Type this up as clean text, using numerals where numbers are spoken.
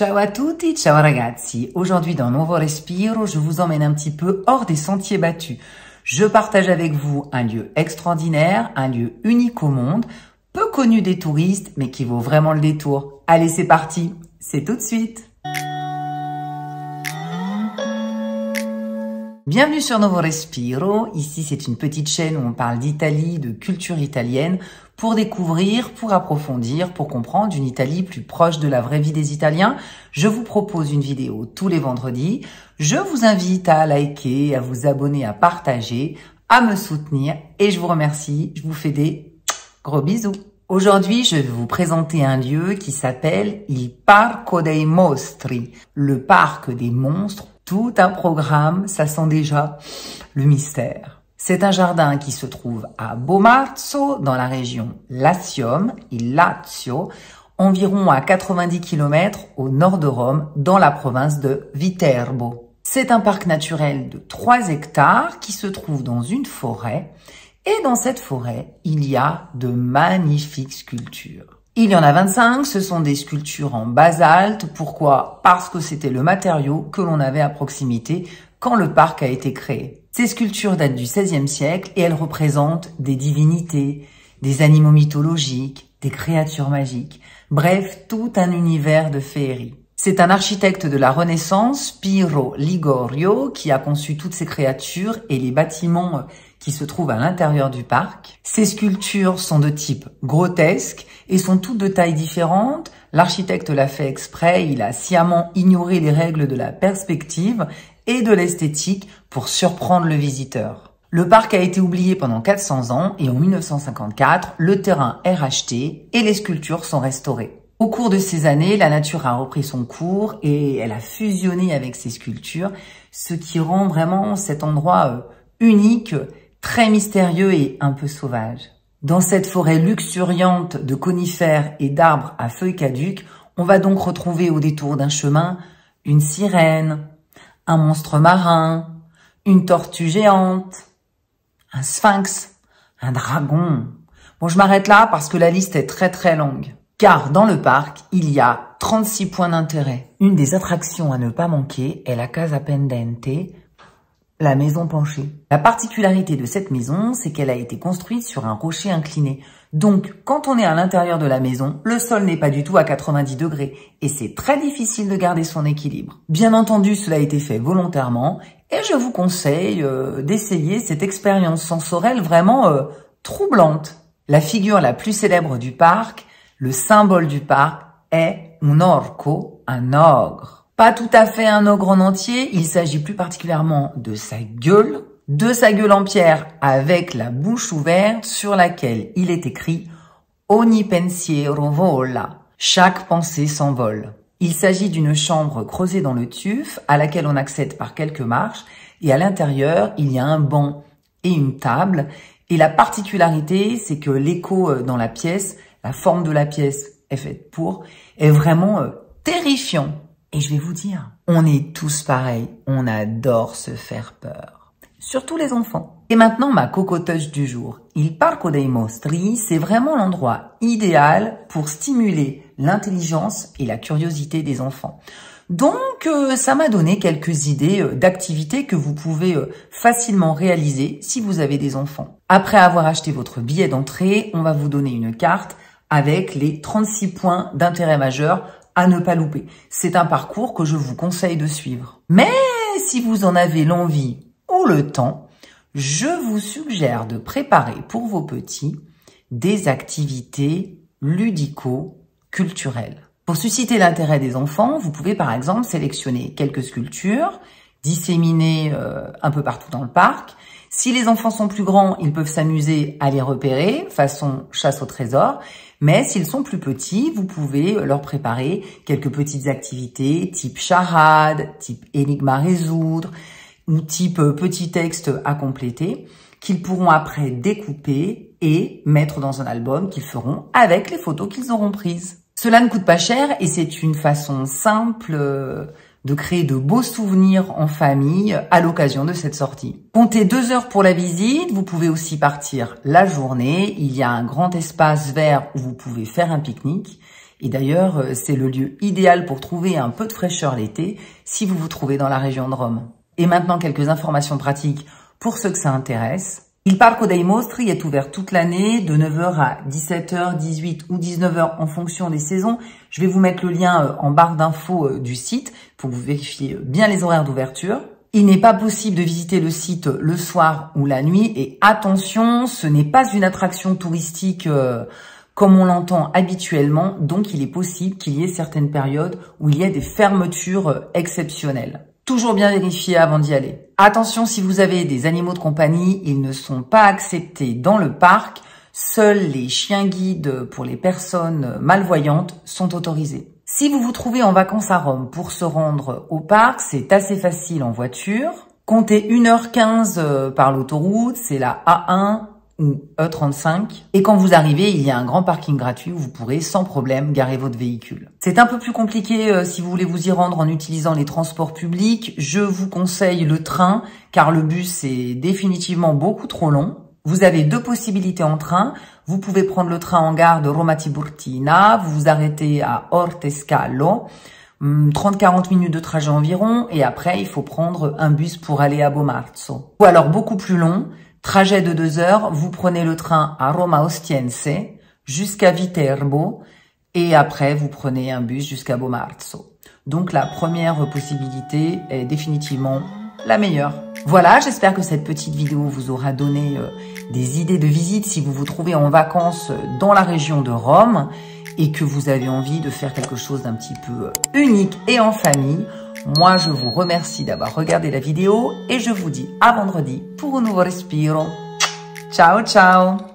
Ciao à tutti, ciao ragazzi. Aujourd'hui dans Nuovo Respiro, je vous emmène un petit peu hors des sentiers battus. Je partage avec vous un lieu extraordinaire, un lieu unique au monde, peu connu des touristes, mais qui vaut vraiment le détour. Allez, c'est parti, c'est tout de suite. Bienvenue sur Nuovo Respiro. Ici, c'est une petite chaîne où on parle d'Italie, de culture italienne, pour découvrir, pour approfondir, pour comprendre une Italie plus proche de la vraie vie des Italiens. Je vous propose une vidéo tous les vendredis. Je vous invite à liker, à vous abonner, à partager, à me soutenir et je vous remercie. Je vous fais des gros bisous. Aujourd'hui, je vais vous présenter un lieu qui s'appelle Il Parco dei Mostri, le parc des monstres. Tout un programme, ça sent déjà le mystère. C'est un jardin qui se trouve à Bomarzo, dans la région Latium, il Lazio, environ à 90 km au nord de Rome, dans la province de Viterbo. C'est un parc naturel de 3 hectares qui se trouve dans une forêt. Et dans cette forêt, il y a de magnifiques sculptures. Il y en a 25, ce sont des sculptures en basalte. Pourquoi? Parce que c'était le matériau que l'on avait à proximité quand le parc a été créé. Ces sculptures datent du XVIe siècle et elles représentent des divinités, des animaux mythologiques, des créatures magiques. Bref, tout un univers de féerie. C'est un architecte de la Renaissance, Piero Ligorio, qui a conçu toutes ces créatures et les bâtiments qui se trouvent à l'intérieur du parc. Ces sculptures sont de type grotesque et sont toutes de tailles différentes. L'architecte l'a fait exprès, il a sciemment ignoré les règles de la perspective et de l'esthétique pour surprendre le visiteur. Le parc a été oublié pendant 400 ans et en 1954, le terrain est racheté et les sculptures sont restaurées. Au cours de ces années, la nature a repris son cours et elle a fusionné avec ces sculptures, ce qui rend vraiment cet endroit unique, très mystérieux et un peu sauvage. Dans cette forêt luxuriante de conifères et d'arbres à feuilles caduques, on va donc retrouver au détour d'un chemin une sirène, un monstre marin, une tortue géante, un sphinx, un dragon. Bon, je m'arrête là parce que la liste est très longue. Car dans le parc, il y a 36 points d'intérêt. Une des attractions à ne pas manquer est la Casa Pendente, la maison penchée. La particularité de cette maison, c'est qu'elle a été construite sur un rocher incliné. Donc, quand on est à l'intérieur de la maison, le sol n'est pas du tout à 90 degrés et c'est très difficile de garder son équilibre. Bien entendu, cela a été fait volontairement et je vous conseille d'essayer cette expérience sensorielle vraiment troublante. La figure la plus célèbre du parc, le symbole du parc, est un orco, un ogre. Pas tout à fait un ogre en entier, il s'agit plus particulièrement de sa gueule en pierre avec la bouche ouverte sur laquelle il est écrit « Ogni pensiero vola », chaque pensée s'envole. Il s'agit d'une chambre creusée dans le tuf à laquelle on accède par quelques marches et à l'intérieur, il y a un banc et une table. Et la particularité, c'est que l'écho dans la pièce, la forme de la pièce est faite pour, est vraiment terrifiant. Et je vais vous dire, on est tous pareils, on adore se faire peur. Surtout les enfants. Et maintenant, ma cocotouche du jour. Il Parco dei Mostri, c'est vraiment l'endroit idéal pour stimuler l'intelligence et la curiosité des enfants. Donc, ça m'a donné quelques idées d'activités que vous pouvez facilement réaliser si vous avez des enfants. Après avoir acheté votre billet d'entrée, on va vous donner une carte avec les 36 points d'intérêt majeurs à ne pas louper. C'est un parcours que je vous conseille de suivre. Mais si vous en avez l'envie ou le temps, je vous suggère de préparer pour vos petits des activités ludico-culturelles. Pour susciter l'intérêt des enfants, vous pouvez par exemple sélectionner quelques sculptures disséminées un peu partout dans le parc. Si les enfants sont plus grands, ils peuvent s'amuser à les repérer, façon chasse au trésor. Mais s'ils sont plus petits, vous pouvez leur préparer quelques petites activités type charade, type énigme à résoudre ou type petit texte à compléter qu'ils pourront après découper et mettre dans un album qu'ils feront avec les photos qu'ils auront prises. Cela ne coûte pas cher et c'est une façon simple de créer de beaux souvenirs en famille à l'occasion de cette sortie. Comptez 2 heures pour la visite, vous pouvez aussi partir la journée. Il y a un grand espace vert où vous pouvez faire un pique-nique Et d'ailleurs, c'est le lieu idéal pour trouver un peu de fraîcheur l'été si vous vous trouvez dans la région de Rome. Et maintenant, quelques informations pratiques pour ceux que ça intéresse. Il Parco dei Mostri est ouvert toute l'année de 9h à 17h, 18 ou 19h en fonction des saisons. Je vais vous mettre le lien en barre d'infos du site pour que vous vérifiez bien les horaires d'ouverture. Il n'est pas possible de visiter le site le soir ou la nuit. Et attention, ce n'est pas une attraction touristique comme on l'entend habituellement. Donc, il est possible qu'il y ait certaines périodes où il y a des fermetures exceptionnelles. Toujours bien vérifier avant d'y aller. Attention, si vous avez des animaux de compagnie, ils ne sont pas acceptés dans le parc. Seuls les chiens guides pour les personnes malvoyantes sont autorisés. Si vous vous trouvez en vacances à Rome pour se rendre au parc, c'est assez facile en voiture. Comptez 1h15 par l'autoroute, c'est la A1 ou E35. Et quand vous arrivez, il y a un grand parking gratuit où vous pourrez sans problème garer votre véhicule. C'est un peu plus compliqué si vous voulez vous y rendre en utilisant les transports publics. Je vous conseille le train car le bus est définitivement beaucoup trop long. Vous avez deux possibilités en train. Vous pouvez prendre le train en gare de Roma Tiburtina, vous vous arrêtez à Ortescallo, 30-40 minutes de trajet environ, et après il faut prendre un bus pour aller à Bomarzo. Ou alors beaucoup plus long, trajet de 2 heures, vous prenez le train à Roma Ostiense jusqu'à Viterbo, et après vous prenez un bus jusqu'à Bomarzo. Donc la première possibilité est définitivement la meilleure. Voilà, j'espère que cette petite vidéo vous aura donné des idées de visite si vous vous trouvez en vacances dans la région de Rome et que vous avez envie de faire quelque chose d'un petit peu unique et en famille. Moi, je vous remercie d'avoir regardé la vidéo et je vous dis à vendredi pour un nouveau respiro. Ciao, ciao!